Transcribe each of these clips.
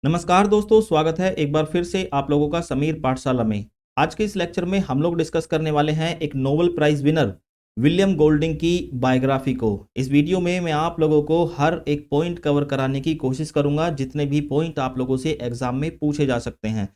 नमस्कार दोस्तों, स्वागत है एक बार फिर से आप लोगों का समीर पाठशाला में। आज के इस लेक्चर में हम लोग डिस्कस करने वाले हैं एक Nobel prize winner William Golding की बायोग्राफी को। इस वीडियो में मैं आप लोगों को हर एक पॉइंट कवर कराने की कोशिश करूंगा, जितने भी पॉइंट आप लोगों से एग्जाम में पूछे जा सकते हैं।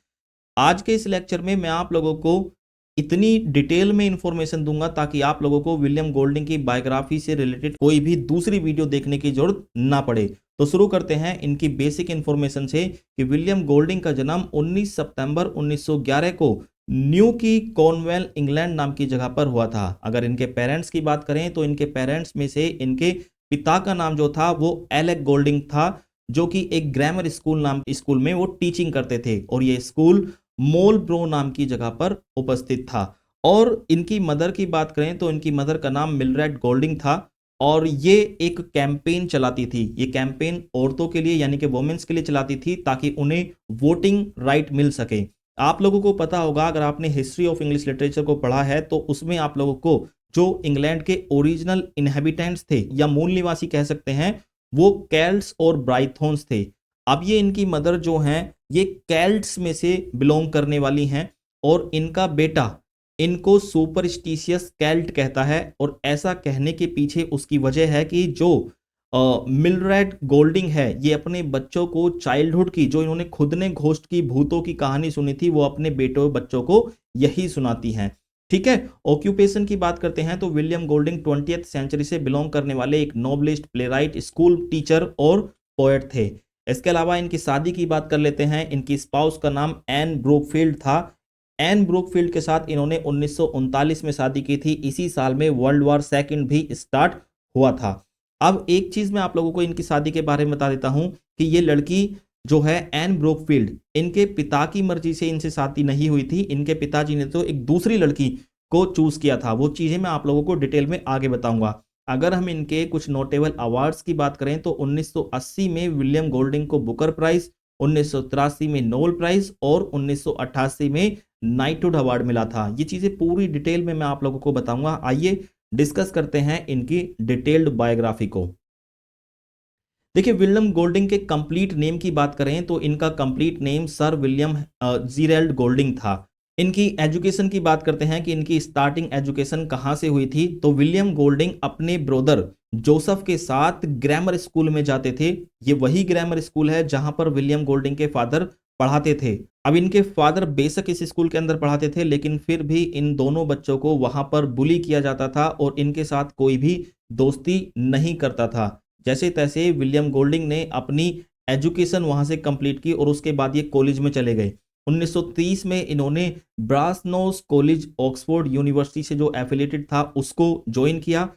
आज के इस लेक्चर में मैं आप लोगों को इतनी डिटेल में इंफॉर्मेशन दूंगा ताकि आप लोगों को विलियम गोल्डिंग की बायोग्राफी से रिलेटेड कोई भी दूसरी वीडियो देखने की जरूरत ना पड़े। तो शुरू करते हैं इनकी बेसिक इंफॉर्मेशन से कि विलियम गोल्डिंग का जन्म 19 सितंबर 1911 को न्यू की कॉर्नवेल इंग्लैंड नाम की जगह पर हुआ था। अगर इनके पेरेंट्स की बात करें तो इनके पेरेंट्स में से इनके पिता का नाम जो था वो एलेक गोल्डिंग था, जो कि एक ग्रामर स्कूल नाम स्कूल में वो टीचिंग करते थे और ये स्कूल मोलब्रो नाम की जगह पर उपस्थित था। और इनकी मदर की बात करें तो इनकी मदर का नाम मिलरेड गोल्डिंग था और ये एक कैंपेन चलाती थी। ये कैंपेन औरतों के लिए यानी कि वुमेन्स के लिए चलाती थी ताकि उन्हें वोटिंग राइट मिल सके। आप लोगों को पता होगा, अगर आपने हिस्ट्री ऑफ इंग्लिश लिटरेचर को पढ़ा है तो उसमें आप लोगों को जो इंग्लैंड के ओरिजिनल इनहेबिटेंट्स थे या मूल निवासी कह सकते हैं, वो केल्ट्स और ब्राइथोन्स थे। अब ये इनकी मदर जो हैं ये केल्ट्स में से बिलोंग करने वाली हैं और इनका बेटा इनको सुपरस्टिशियस केल्ट कहता है। और ऐसा कहने के पीछे उसकी वजह है कि जो मिलरेड गोल्डिंग है ये अपने बच्चों को चाइल्डहुड की जो इन्होंने खुद ने घोस्ट की भूतों की कहानी सुनी थी वो अपने बेटों बच्चों को यही सुनाती हैं। ठीक है, ऑक्यूपेशन की बात करते हैं तो विलियम गोल्डिंग 20th सेंचुरी से बिलोंग करने वाले एक नोबलिस्ट, प्लेराइट, स्कूल टीचर और पोएट थे। इसके अलावा इनकी शादी की बात कर लेते हैं। इनकी स्पाउस का नाम एन ब्रूकफील्ड था। एन ब्रूकफील्ड के साथ इन्होंने 1939 में शादी की थी। इसी साल में वर्ल्ड वॉर सेकंड भी स्टार्ट हुआ था। अब एक चीज मैं आप लोगों को इनकी शादी के बारे में बता देता हूं कि ये लड़की जो है एन ब्रूकफील्ड, इनके पिता की मर्जी से इनसे शादी नहीं हुई थी। इनके पिताजी ने तो एक दूसरी लड़की को चूज किया था। वो चीजें मैं आप लोगों को डिटेल में आगे बताऊंगा। अगर हम इनके कुछ नोटेबल अवार्ड्स की बात करें तो 1980 में विलियम गोल्डिंग को बुकर प्राइज, 1983 में नोबेल प्राइज और 1988 में नाइटहुड अवार्ड मिला था। ये चीजें पूरी डिटेल में मैं आप लोगों को बताऊंगा। आइए डिस्कस करते हैं इनकी डिटेल्ड बायोग्राफी को। देखिए, विलियम गोल्डिंग के कंप्लीट नेम की बात करें तो इनका complete name sir William Gerald Golding था। इनकी एजुकेशन की बात करते हैं कि इनकी स्टार्टिंग एजुकेशन कहाँ से हुई थी, तो विलियम गोल्डिंग अपने ब्रदर जोसेफ के साथ ग्रामर स्कूल में जाते थे। ये वही ग्रामर स्कूल है जहां पर विलियम गोल्डिंग के फादर पढ़ाते थे। अब इनके फादर बेशक इस स्कूल के अंदर पढ़ाते थे, लेकिन फिर भी इन दोनों बच्चों को वहां पर बुली किया जाता था और इनके साथ कोई भी दोस्ती नहीं करता था। जैसे तैसे विलियम गोल्डिंग ने अपनी एजुकेशन वहां से कंप्लीट की और उसके बाद ये कॉलेज में चले गए। 1930 में इन्होंने ब्रासनोस कॉलेज ऑक्सफोर्ड यूनिवर्सिटी से जो एफिलेटेड था उसको ज्वाइन किया।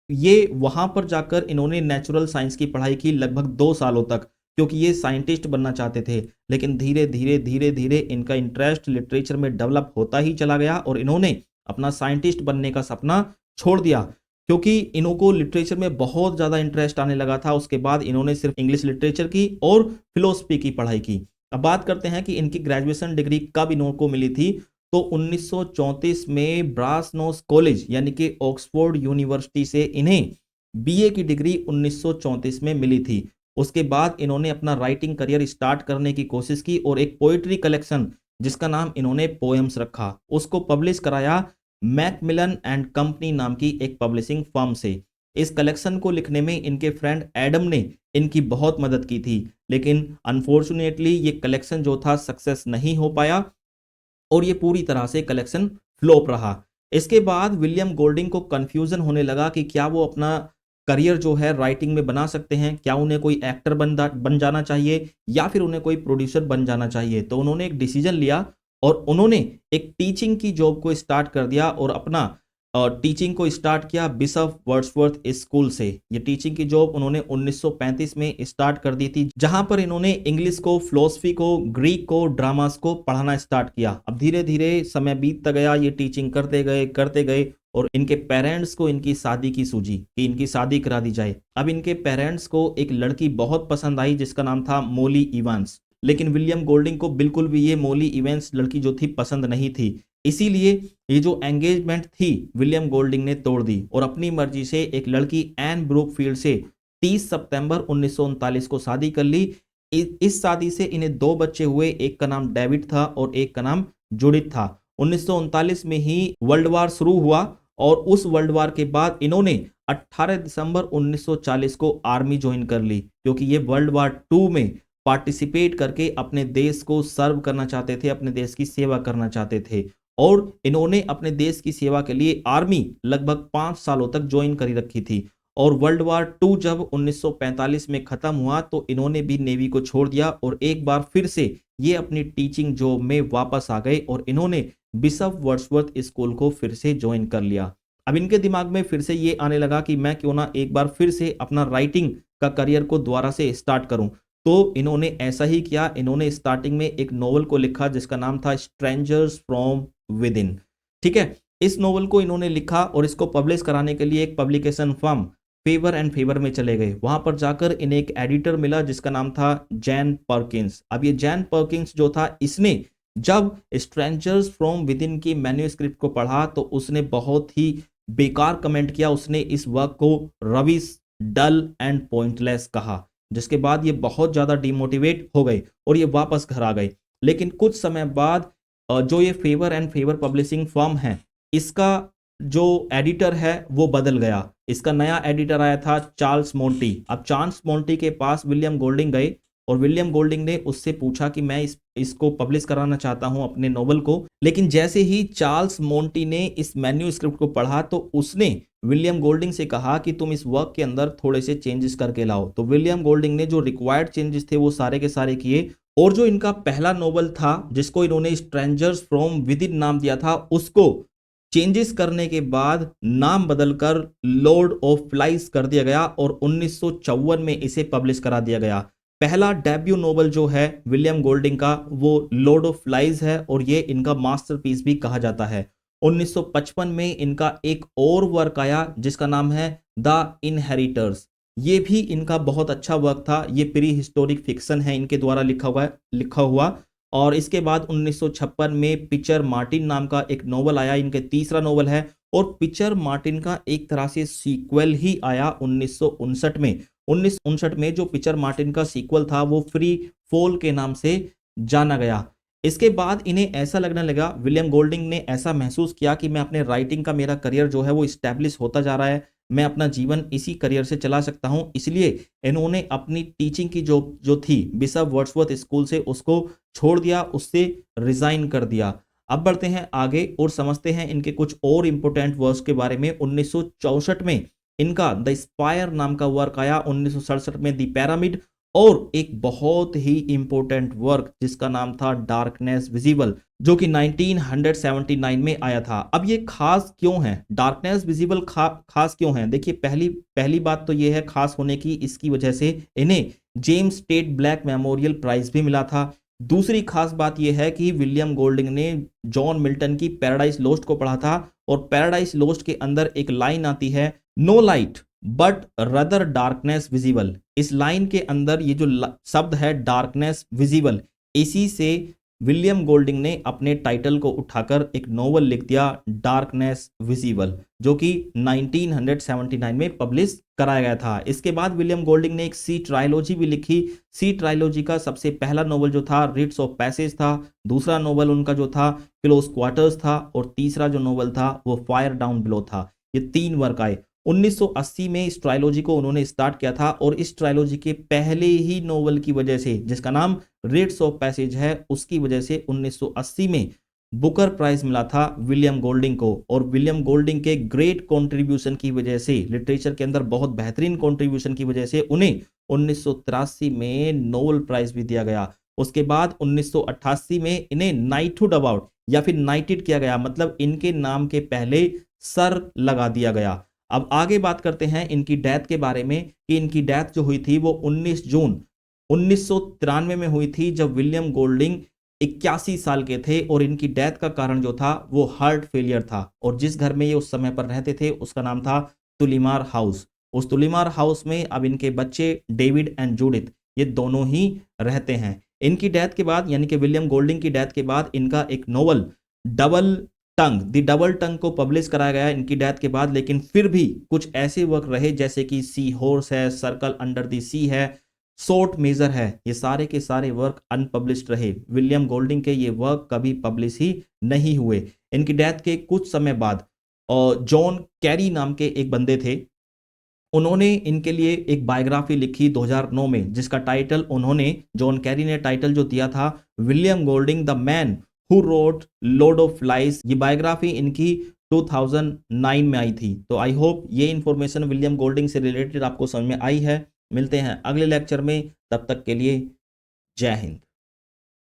ये वहां पर जाकर इन्होंने नेचुरल साइंस की पढ़ाई की लगभग 2 सालों तक, क्योंकि ये साइंटिस्ट बनना चाहते थे। लेकिन धीरे धीरे धीरे धीरे इनका इंटरेस्ट लिटरेचर में डेवलप होता ही चला गया और इन्होंने अपना साइंटिस्ट बनने का सपना छोड़ दिया, क्योंकि इनको लिटरेचर में बहुत ज़्यादा इंटरेस्ट आने लगा था। उसके बाद इन्होंने सिर्फ इंग्लिश लिटरेचर की और फिलोसफी की पढ़ाई की। अब बात करते हैं कि इनकी ग्रेजुएशन डिग्री कब इनको मिली थी, तो 1934 में ब्रासनोस कॉलेज यानी कि ऑक्सफोर्ड यूनिवर्सिटी से इन्हें बीए की डिग्री 1934 में मिली थी। उसके बाद इन्होंने अपना राइटिंग करियर स्टार्ट करने की कोशिश की और एक पोएट्री कलेक्शन जिसका नाम इन्होंने पोएम्स रखा उसको पब्लिश कराया मैकमिलन एंड कंपनी नाम की एक पब्लिशिंग फर्म से। इस कलेक्शन को लिखने में इनके फ्रेंड एडम ने इनकी बहुत मदद की थी, लेकिन अनफॉर्चुनेटली ये कलेक्शन जो था सक्सेस नहीं हो पाया और ये पूरी तरह से कलेक्शन फ्लॉप रहा। इसके बाद विलियम गोल्डिंग को कंफ्यूजन होने लगा कि क्या वो अपना करियर जो है राइटिंग में बना सकते हैं, क्या उन्हें कोई एक्टर बन जाना चाहिए या फिर उन्हें कोई प्रोड्यूसर बन जाना चाहिए। तो उन्होंने एक डिसीजन लिया और उन्होंने एक टीचिंग की जॉब को स्टार्ट कर दिया और अपना टीचिंग को स्टार्ट किया बिशप वर्ड्सवर्थ स्कूल से। ये टीचिंग की जॉब उन्होंने 1935 में स्टार्ट कर दी थी, जहां पर इन्होंने इंग्लिश को, फिलोसफी को, ग्रीक को, ड्रामास को पढ़ाना स्टार्ट किया। अब धीरे धीरे समय बीतता गया, ये टीचिंग करते गए और इनके पेरेंट्स को इनकी शादी की सूझी कि इनकी शादी करा दी जाए। अब इनके पेरेंट्स को एक लड़की बहुत पसंद आई जिसका नाम था मोली इवांस, लेकिन विलियम गोल्डिंग को बिल्कुल भी ये मोली इवेंस लड़की जो थी पसंद नहीं थी। इसीलिए ये जो एंगेजमेंट थी विलियम गोल्डिंग ने तोड़ दी और अपनी मर्जी से एक लड़की एन ब्रूकफील्ड से 30 सितंबर 1939 को शादी कर ली। इस शादी से इन्हें 2 बच्चे हुए, एक का नाम डेविड था और एक का नाम जूडिथ था। 1939 में ही वर्ल्ड वार शुरू हुआ और उस वर्ल्ड वार के बाद इन्होंने 18 दिसंबर 1940 को आर्मी ज्वाइन कर ली, क्योंकि ये वर्ल्ड वार 2 में पार्टिसिपेट करके अपने देश को सर्व करना चाहते थे, अपने देश की सेवा करना चाहते थे। और इन्होंने अपने देश की सेवा के लिए आर्मी लगभग 5 सालों तक ज्वाइन करी रखी थी। और वर्ल्ड वार 2 जब 1945 में खत्म हुआ तो इन्होंने भी नेवी को छोड़ दिया और एक बार फिर से ये अपनी टीचिंग जॉब में वापस आ गए और इन्होंने बिशप वर्ड्सवर्थ स्कूल को फिर से ज्वाइन कर लिया। अब इनके दिमाग में फिर से ये आने लगा कि मैं क्यों ना एक बार फिर से अपना राइटिंग का करियर को दोबारा से स्टार्ट करूं। तो इन्होंने ऐसा ही किया। इन्होंने स्टार्टिंग में एक नोवेल को लिखा जिसका नाम था स्ट्रेंजर्स फ्रॉम विद इन। ठीक है, इस नोवेल को इन्होंने लिखा और इसको पब्लिश कराने के लिए एक publication firm favour and favour में चले गए। वहां पर जाकर इन्हें एक एडिटर मिला जिसका नाम था जैन पर्किंस। अब ये जैन पर्किंस जो था, इसने जब स्ट्रेंजर्स फ्रॉम विद इन की मैन्युस्क्रिप्ट को पढ़ा तो उसने बहुत ही बेकार कमेंट किया। उसने इस वर्क को रविश, डल एंड पॉइंटलेस कहा, जिसके बाद ये बहुत ज्यादा डिमोटिवेट हो गए और ये वापस घर आ गए। लेकिन कुछ समय बाद जो ये favour and favour publishing firm है, इसका जो एडिटर है वो बदल गया। इसका नया एडिटर आया था चार्ल्स मोंटी। अब चार्ल्स मोंटी के पास विलियम गोल्डिंग गए और विलियम गोल्डिंग ने उससे पूछा कि मैं इसको पब्लिश कराना चाहता हूं अपने नोवेल को। लेकिन जैसे ही चार्ल्स मोंटी ने इस मैन्युस्क्रिप्ट को पढ़ा तो उसने विलियम गोल्डिंग से कहा कि तुम इस वर्क के अंदर थोड़े से चेंजेस करके लाओ। तो विलियम गोल्डिंग ने जो रिक्वायर्ड चेंजेस थे वो सारे के सारे किए और जो इनका पहला नोवेल था जिसको इन्होंने स्ट्रेंजर्स फ्रॉम विद इन नाम दिया था, उसको चेंजेस करने के बाद नाम बदलकर लॉर्ड ऑफ फ्लाइज कर दिया गया और 1954 में इसे पब्लिश करा दिया गया। पहला डेब्यू नोवेल जो है विलियम गोल्डिंग का वो लॉर्ड ऑफ फ्लाइज है और ये इनका मास्टरपीस भी कहा जाता है। 1955 में इनका एक और वर्क आया जिसका नाम है द इनहेरिटर्स। ये भी इनका बहुत अच्छा वर्क था। ये प्री हिस्टोरिक फिक्शन है इनके द्वारा लिखा हुआ। और इसके बाद 1956 में पिचर मार्टिन नाम का एक नोवेल आया, इनके तीसरा नोवेल है। और पिचर मार्टिन का एक तरह से सीक्वल ही आया 1959 में। 1959 में जो पिचर मार्टिन का सीक्वल था वो फ्री फॉल के नाम से जाना गया। इसके बाद इन्हें ऐसा लगने लगा, विलियम गोल्डिंग ने ऐसा महसूस किया कि मैं अपने राइटिंग का मेरा करियर जो है वो इस्टेब्लिश होता जा रहा है, मैं अपना जीवन इसी करियर से चला सकता हूं। इसलिए इन्होंने अपनी टीचिंग की जो थी बिशप वर्ड्सवर्थ स्कूल से उसको छोड़ दिया, उससे रिजाइन कर दिया। अब बढ़ते हैं आगे और समझते हैं इनके कुछ और इंपोर्टेंट वर्क्स के बारे में। 1964 में इनका द स्पायर नाम का वर्क आया, 1967 में द पिरामिड और एक बहुत ही इंपॉर्टेंट वर्क जिसका नाम था डार्कनेस विजिबल, जो कि 1979 में आया था। अब ये खास क्यों है, डार्कनेस विजिबल खास क्यों है? देखिए, पहली बात तो ये है खास होने की, इसकी वजह से इन्हें James Tait Black Memorial Prize भी मिला था। दूसरी खास बात यह है कि विलियम गोल्डिंग ने जॉन मिल्टन की पैराडाइज लोस्ट को पढ़ा था और पैराडाइज लोस्ट के अंदर एक लाइन आती है, no light but rather darkness visible. इस लाइन के अंदर ये जो शब्द है डार्कनेस विजिबल, इसी से विलियम गोल्डिंग ने अपने टाइटल को उठाकर एक नोवेल लिख दिया डार्कनेस विजिबल, जो कि 1979 में पब्लिश कराया गया था। इसके बाद विलियम गोल्डिंग ने एक सी ट्रायलॉजी भी लिखी। सी ट्रायलॉजी का सबसे पहला नोवेल जो था रिट्स ऑफ पैसेज था, दूसरा नोवेल उनका जो था क्लोज क्वार्टर्स था और तीसरा जो नोवेल था वो फायर डाउन बिलो था। ये 3 वर्क आए। 1980 में इस ट्रायलॉजी को उन्होंने स्टार्ट किया था और इस ट्रायलॉजी के पहले ही नोवेल की वजह से, जिसका नाम रिट्स ऑफ पैसेज है, उसकी वजह से 1980 में बुकर प्राइज मिला था विलियम गोल्डिंग को। और विलियम गोल्डिंग के ग्रेट कंट्रीब्यूशन की वजह से, लिटरेचर के अंदर बहुत बेहतरीन कंट्रीब्यूशन की वजह से उन्हें 1983 में नोबेल प्राइज भी दिया गया। उसके बाद 1988 में इन्हें नाइटहुड अवार्ड या फिर नाइटेड किया गया, मतलब इनके नाम के पहले सर लगा दिया गया। अब आगे बात करते हैं इनकी डेथ के बारे में कि इनकी डेथ जो हुई थी वो 19 जून 1993 में हुई थी, जब विलियम गोल्डिंग 81 साल के थे और इनकी डेथ का कारण जो था वो हार्ट फेलियर था। और जिस घर में ये उस समय पर रहते थे उसका नाम था तुलिमार हाउस। उस तुलिमार हाउस में अब इनके बच्चे डेविड एंड जूडिथ ये दोनों ही रहते हैं। इनकी डेथ के बाद, यानी कि विलियम गोल्डिंग की डेथ के बाद, इनका एक novel double tongue the double tongue को पब्लिश कराया गया इनकी डेथ के बाद। लेकिन फिर भी कुछ ऐसे वर्क रहे जैसे कि सी हॉर्स है, सर्कल अंडर द सी है, शॉर्ट मेजर है, ये सारे के सारे वर्क अनपब्लिश्ड रहे। विलियम गोल्डिंग के ये वर्क कभी पब्लिश ही नहीं हुए। इनकी डेथ के कुछ समय बाद जॉन कैरी नाम के एक बंदे थे, उन्होंने इनके लिए एक बायोग्राफी लिखी 2009 में, जिसका टाइटल उन्होंने, जॉन कैरी ने टाइटल जो दिया था, William Golding the man who wrote Lord of flies. ये बायोग्राफी इनकी 2009 में आई थी। तो आई होप ये इंफॉर्मेशन विलियम गोल्डिंग से रिलेटेड आपको समझ में आई है। मिलते हैं अगले लेक्चर में, तब तक के लिए जय हिंद।